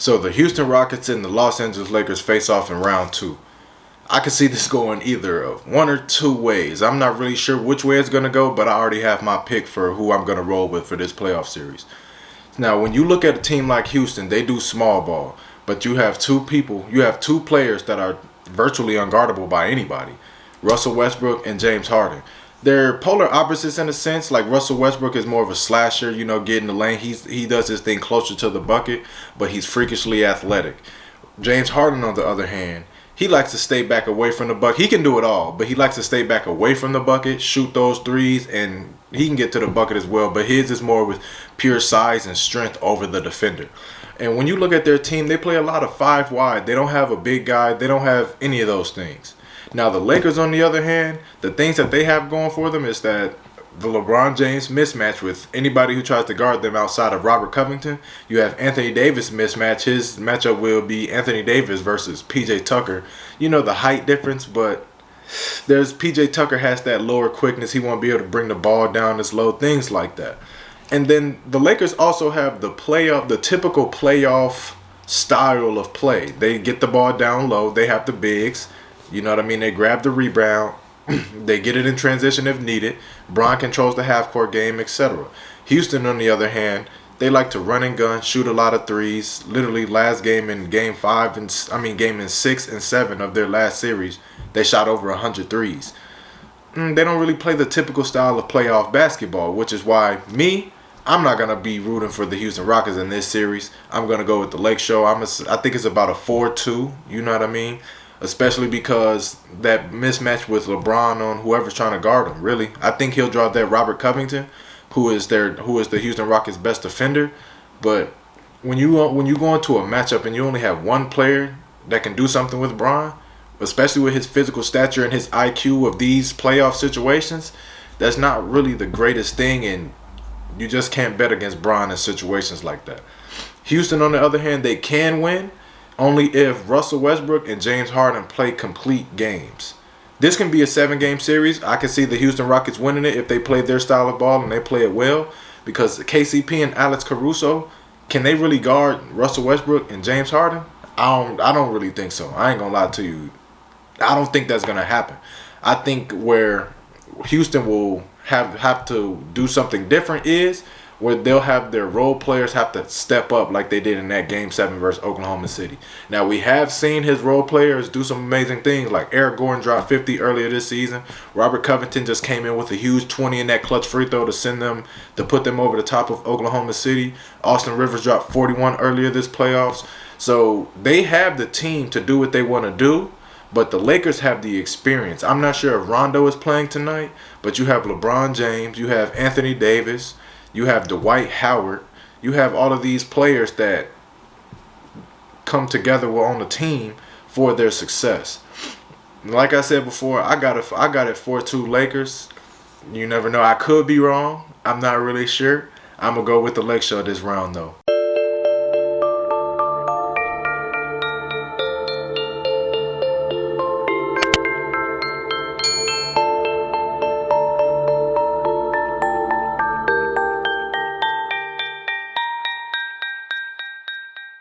So the Houston Rockets and the Los Angeles Lakers face off in round two. I could see this going either of one or two ways. I'm not really sure which way it's going to go, but I already have my pick for who I'm going to roll with for this playoff series. Now, when you look at a team like Houston, they do small ball, but you have two players that are virtually unguardable by anybody, Russell Westbrook and James Harden. They're polar opposites in a sense. Like Russell Westbrook is more of a slasher, getting the lane. He does his thing closer to the bucket, but he's freakishly athletic. James Harden, on the other hand, he likes to stay back away from the bucket. He can do it all, but he likes to stay back away from the bucket, shoot those threes, and he can get to the bucket as well. But his is more with pure size and strength over the defender. And when you look at their team, they play a lot of five wide. They don't have a big guy. They don't have any of those things. Now, the Lakers, on the other hand, the things that they have going for them is that the LeBron James mismatch with anybody who tries to guard them outside of Robert Covington. You have Anthony Davis mismatch. His matchup will be Anthony Davis versus PJ Tucker. The height difference, but there's PJ Tucker has that lower quickness. He won't be able to bring the ball down as low, things like that. And then the Lakers also have the typical playoff style of play. They get the ball down low. They have the bigs. You know what I mean? They grab the rebound. They get it in transition if needed. Bron controls the half-court game, etc. Houston, on the other hand, they like to run and gun, shoot a lot of threes. Literally, last game in game in 6 and 7 of their last series, they shot over 100 threes. They don't really play the typical style of playoff basketball, which is why I'm not going to be rooting for the Houston Rockets in this series. I'm going to go with the Lake Show. I think it's about a 4-2. You know what I mean? Especially because that mismatch with LeBron on whoever's trying to guard him. Really, I think he'll draw that Robert Covington, who is the Houston Rockets' best defender. But when you go into a matchup and you only have one player that can do something with Bron, especially with his physical stature and his IQ of these playoff situations, that's not really the greatest thing, and you just can't bet against Bron in situations like that. Houston, on the other hand, they can win only if Russell Westbrook and James Harden play complete games. This can be a 7-game series. I can see the Houston Rockets winning it if they play their style of ball and they play it well, because KCP and Alex Caruso, can they really guard Russell Westbrook and James Harden? I don't really think so. I ain't gonna lie to you. I don't think that's gonna happen. I think where Houston will have to do something different is where they'll have their role players have to step up like they did in that Game 7 versus Oklahoma City. Now, we have seen his role players do some amazing things, like Eric Gordon dropped 50 earlier this season. Robert Covington just came in with a huge 20 in that clutch free throw to put them over the top of Oklahoma City. Austin Rivers dropped 41 earlier this playoffs. So they have the team to do what they want to do, but the Lakers have the experience. I'm not sure if Rondo is playing tonight, but you have LeBron James, you have Anthony Davis, you have Dwight Howard. You have all of these players that come together on the team for their success. Like I said before, I got it 4-2 Lakers. You never know. I could be wrong. I'm not really sure. I'm going to go with the Lake Show this round, though.